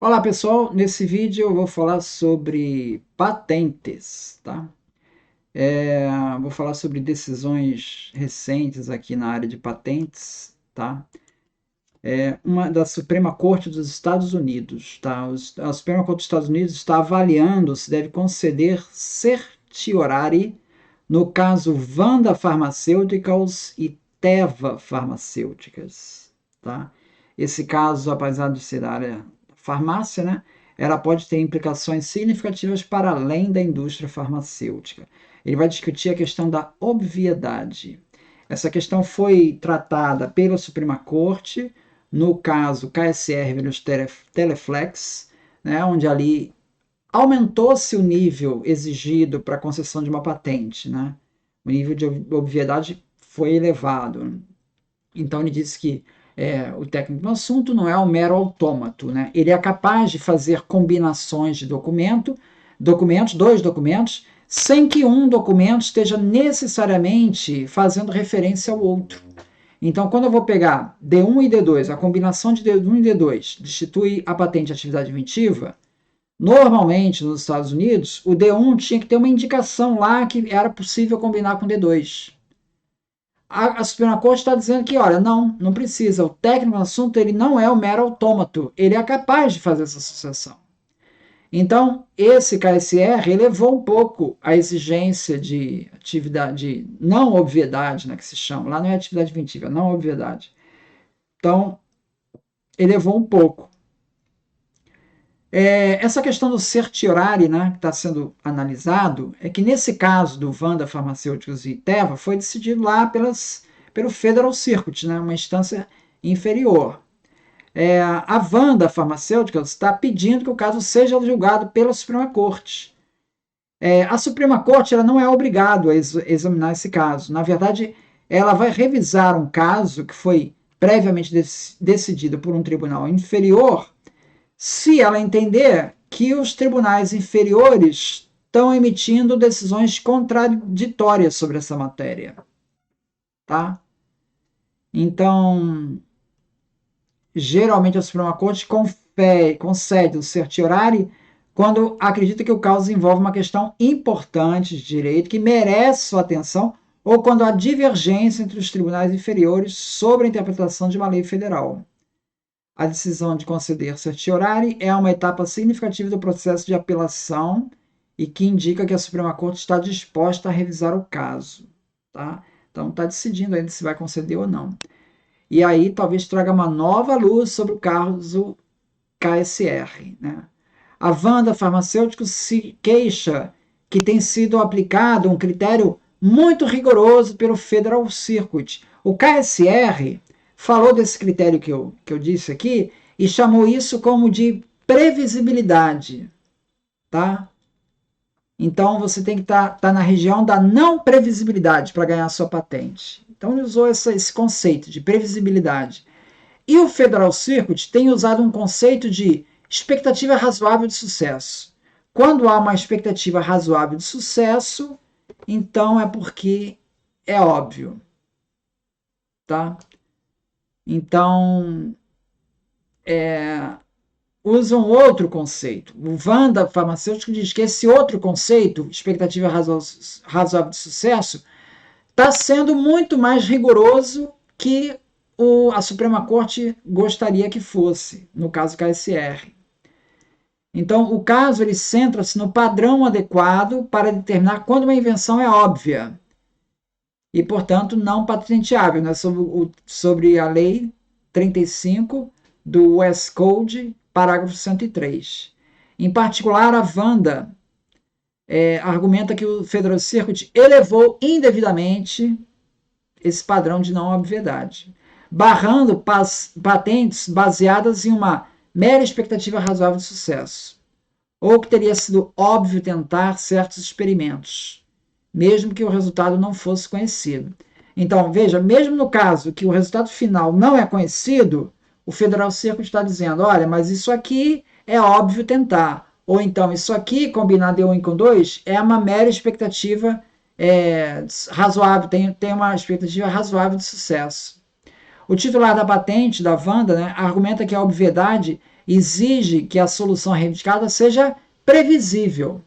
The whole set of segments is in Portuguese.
Olá pessoal, nesse vídeo eu vou falar sobre patentes, tá? Vou falar sobre decisões recentes aqui na área de patentes, tá? Uma da Suprema Corte dos Estados Unidos, tá? A Suprema Corte dos Estados Unidos está avaliando se deve conceder certiorari no caso Vanda Pharmaceuticals e Teva Farmacêuticas, tá? Esse caso, apesar de ser da área da farmácia, né, ela pode ter implicações significativas para além da indústria farmacêutica. Ele vai discutir a questão da obviedade. Essa questão foi tratada pela Suprema Corte no caso KSR versus Teleflex, né, onde ali aumentou-se o nível exigido para a concessão de uma patente, né? O nível de obviedade foi elevado. Então ele disse que o técnico no assunto não é um mero autômato, né? Ele é capaz de fazer combinações de dois documentos, sem que um documento esteja necessariamente fazendo referência ao outro. Então, quando eu vou pegar D1 e D2, a combinação de D1 e D2 destitui a patente de atividade inventiva, normalmente nos Estados Unidos, o D1 tinha que ter uma indicação lá que era possível combinar com o D2. A Suprema Corte está dizendo que, olha, não precisa. O técnico no assunto ele não é um mero autômato, ele é capaz de fazer essa associação. Então, esse KSR elevou um pouco a exigência de atividade, não obviedade, né, que se chama. Lá não é atividade inventiva, não obviedade. Então, elevou um pouco. Essa questão do certiorari, né, que está sendo analisado, é que nesse caso do Vanda Farmacêuticos e Teva, foi decidido lá pelo Federal Circuit, né, uma instância inferior. A Vanda Farmacêuticos está pedindo que o caso seja julgado pela Suprema Corte. A Suprema Corte ela não é obrigada a examinar esse caso. Na verdade, ela vai revisar um caso que foi previamente decidido por um tribunal inferior, se ela entender que os tribunais inferiores estão emitindo decisões contraditórias sobre essa matéria, tá? Então, geralmente a Suprema Corte concede o certiorari quando acredita que o caso envolve uma questão importante de direito que merece sua atenção ou quando há divergência entre os tribunais inferiores sobre a interpretação de uma lei federal. A decisão de conceder certiorari é uma etapa significativa do processo de apelação e que indica que a Suprema Corte está disposta a revisar o caso, tá? Então está decidindo ainda se vai conceder ou não. E aí talvez traga uma nova luz sobre o caso KSR, né? A Vanda Farmacêuticos se queixa que tem sido aplicado um critério muito rigoroso pelo Federal Circuit. O KSR falou desse critério que eu disse aqui e chamou isso como de previsibilidade, tá? Então você tem que tá na região da não previsibilidade para ganhar a sua patente. Então ele usou esse conceito de previsibilidade. E o Federal Circuit tem usado um conceito de expectativa razoável de sucesso. Quando há uma expectativa razoável de sucesso, então é porque é óbvio, tá? Então, usa um outro conceito. O Vanda Farmacêutico diz que esse outro conceito, expectativa razoável de sucesso, está sendo muito mais rigoroso que a Suprema Corte gostaria que fosse, no caso KSR. Então, o caso ele centra-se no padrão adequado para determinar quando uma invenção é óbvia e, portanto, não patenteável, né? Sobre a Lei 35 do US Code, parágrafo 103. Em particular, a Vanda argumenta que o Federal Circuit elevou indevidamente esse padrão de não obviedade, barrando patentes baseadas em uma mera expectativa razoável de sucesso, ou que teria sido óbvio tentar certos experimentos, mesmo que o resultado não fosse conhecido. Então, veja, mesmo no caso que o resultado final não é conhecido, o Federal Circuit está dizendo, olha, mas isso aqui é óbvio tentar. Ou então, isso aqui, combinado D1 com 2, é uma mera expectativa razoável, tem uma expectativa razoável de sucesso. O titular da patente, da Vanda, né, argumenta que a obviedade exige que a solução reivindicada seja previsível.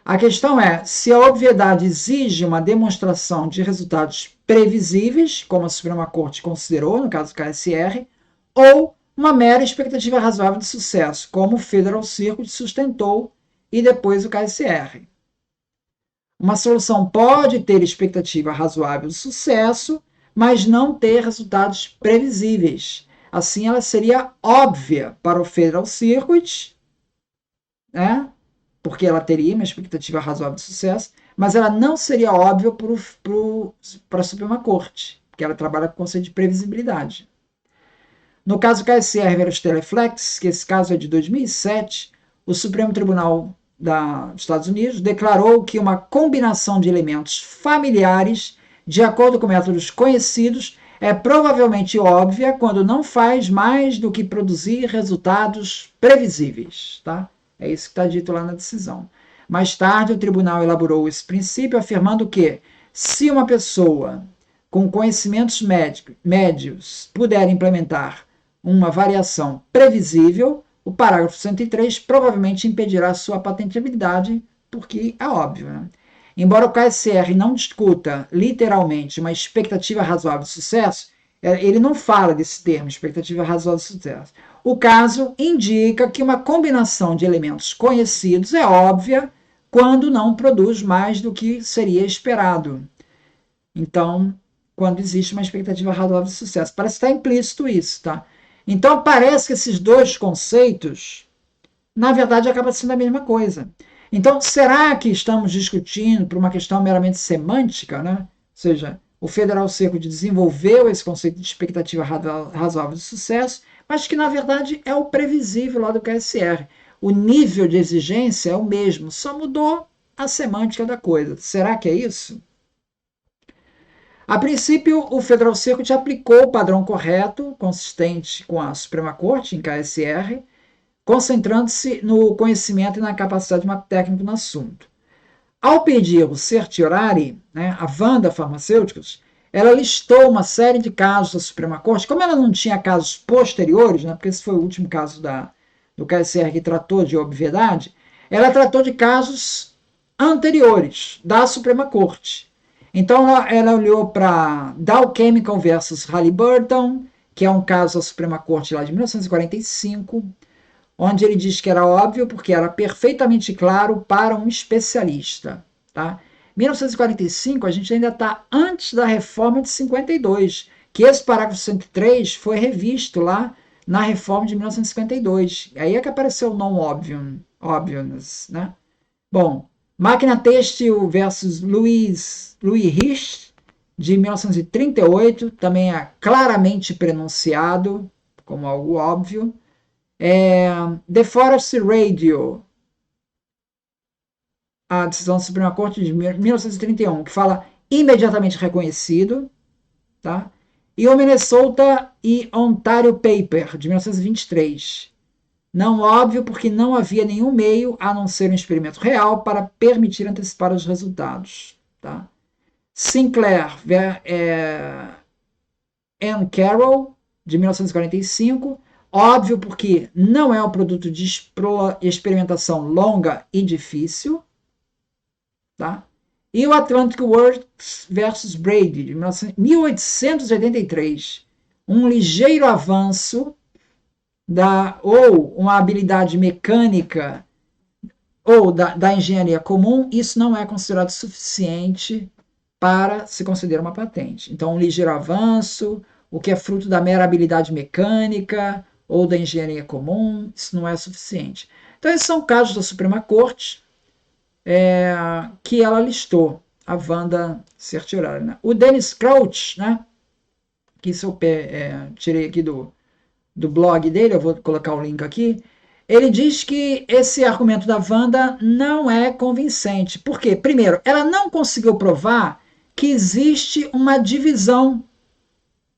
A questão é se a obviedade exige uma demonstração de resultados previsíveis, como a Suprema Corte considerou, no caso do KSR, ou uma mera expectativa razoável de sucesso, como o Federal Circuit sustentou e depois o KSR. Uma solução pode ter expectativa razoável de sucesso, mas não ter resultados previsíveis. Assim, ela seria óbvia para o Federal Circuit, né? Porque ela teria uma expectativa razoável de sucesso, mas ela não seria óbvia para a Suprema Corte, porque ela trabalha com o conceito de previsibilidade. No caso KSR versus Teleflex, que esse caso é de 2007, o Supremo Tribunal dos Estados Unidos declarou que uma combinação de elementos familiares, de acordo com métodos conhecidos, é provavelmente óbvia quando não faz mais do que produzir resultados previsíveis. Tá? É isso que está dito lá na decisão. Mais tarde, o tribunal elaborou esse princípio, afirmando que, se uma pessoa com conhecimentos médios puder implementar uma variação previsível, o parágrafo 103 provavelmente impedirá sua patentabilidade, porque é óbvio. Né? Embora o KSR não discuta literalmente uma expectativa razoável de sucesso, ele não fala desse termo, expectativa razoável de sucesso. O caso indica que uma combinação de elementos conhecidos é óbvia quando não produz mais do que seria esperado. Então, quando existe uma expectativa razoável de sucesso. Parece que está implícito isso, tá? Então, parece que esses dois conceitos, na verdade, acabam sendo a mesma coisa. Então, será que estamos discutindo por uma questão meramente semântica, né? Ou seja, o Federal Circuit desenvolveu esse conceito de expectativa razoável de sucesso, mas que, na verdade, é o previsível lá do KSR. O nível de exigência é o mesmo, só mudou a semântica da coisa. Será que é isso? A princípio, o Federal Circuit aplicou o padrão correto, consistente com a Suprema Corte, em KSR, concentrando-se no conhecimento e na capacidade técnica no assunto. Ao pedir o certiorari, né, a Vanda Farmacêuticos, ela listou uma série de casos da Suprema Corte. Como ela não tinha casos posteriores, né, porque esse foi o último caso do KSR que tratou de obviedade, ela tratou de casos anteriores da Suprema Corte. Então, ela olhou para Dow Chemical versus Halliburton, que é um caso da Suprema Corte lá de 1945, onde ele diz que era óbvio porque era perfeitamente claro para um especialista. Tá? 1945, a gente ainda está antes da reforma de 52, que esse parágrafo 103 foi revisto lá na reforma de 1952. Aí é que apareceu o non-obvious, né? Bom, Máquina Têxtil versus Louis Rich, de 1938, também é claramente pronunciado como algo óbvio. The Forest Radio, a decisão da Suprema Corte de 1931, que fala imediatamente reconhecido, tá? E o Minnesota e Ontario Paper, de 1923. Não óbvio porque não havia nenhum meio, a não ser um experimento real, para permitir antecipar os resultados. Tá? Sinclair Ann Carroll, de 1945. Óbvio porque não é um produto de experimentação longa e difícil. Tá? E o Atlantic Works versus Brady, de 1883. Um ligeiro avanço ou uma habilidade mecânica ou da engenharia comum, isso não é considerado suficiente para se considerar uma patente. Então, um ligeiro avanço, o que é fruto da mera habilidade mecânica ou da engenharia comum, isso não é suficiente. Então, esses são casos da Suprema Corte que ela listou, a Wanda Certiorari. Né? O Dennis Crouch, né, que isso eu tirei aqui do blog dele, eu vou colocar o link aqui, ele diz que esse argumento da Wanda não é convincente. Por quê? Primeiro, ela não conseguiu provar que existe uma divisão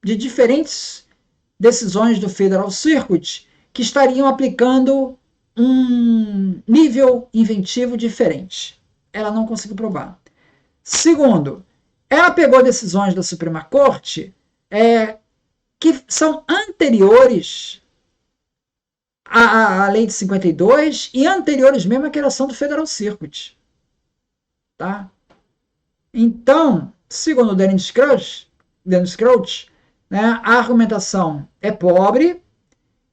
de diferentes decisões do Federal Circuit que estariam aplicando um nível inventivo diferente. Ela não conseguiu provar. Segundo, ela pegou decisões da Suprema Corte que são anteriores a lei de 52 e anteriores mesmo à criação do Federal Circuit. Tá? Então, segundo o Dennis Crouch, né, a argumentação é pobre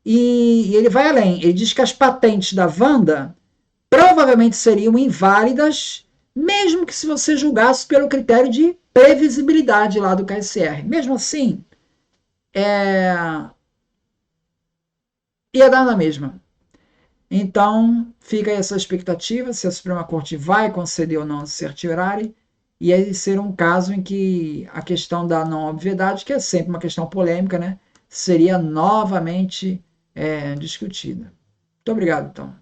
e ele vai além. Ele diz que as patentes da Wanda provavelmente seriam inválidas, mesmo que se você julgasse pelo critério de previsibilidade lá do KSR. Mesmo assim, ia dar na mesma. Então, fica aí essa expectativa se a Suprema Corte vai conceder ou não a certiorari, e aí ser um caso em que a questão da não obviedade, que é sempre uma questão polêmica, né, seria novamente discutida. Muito obrigado, então.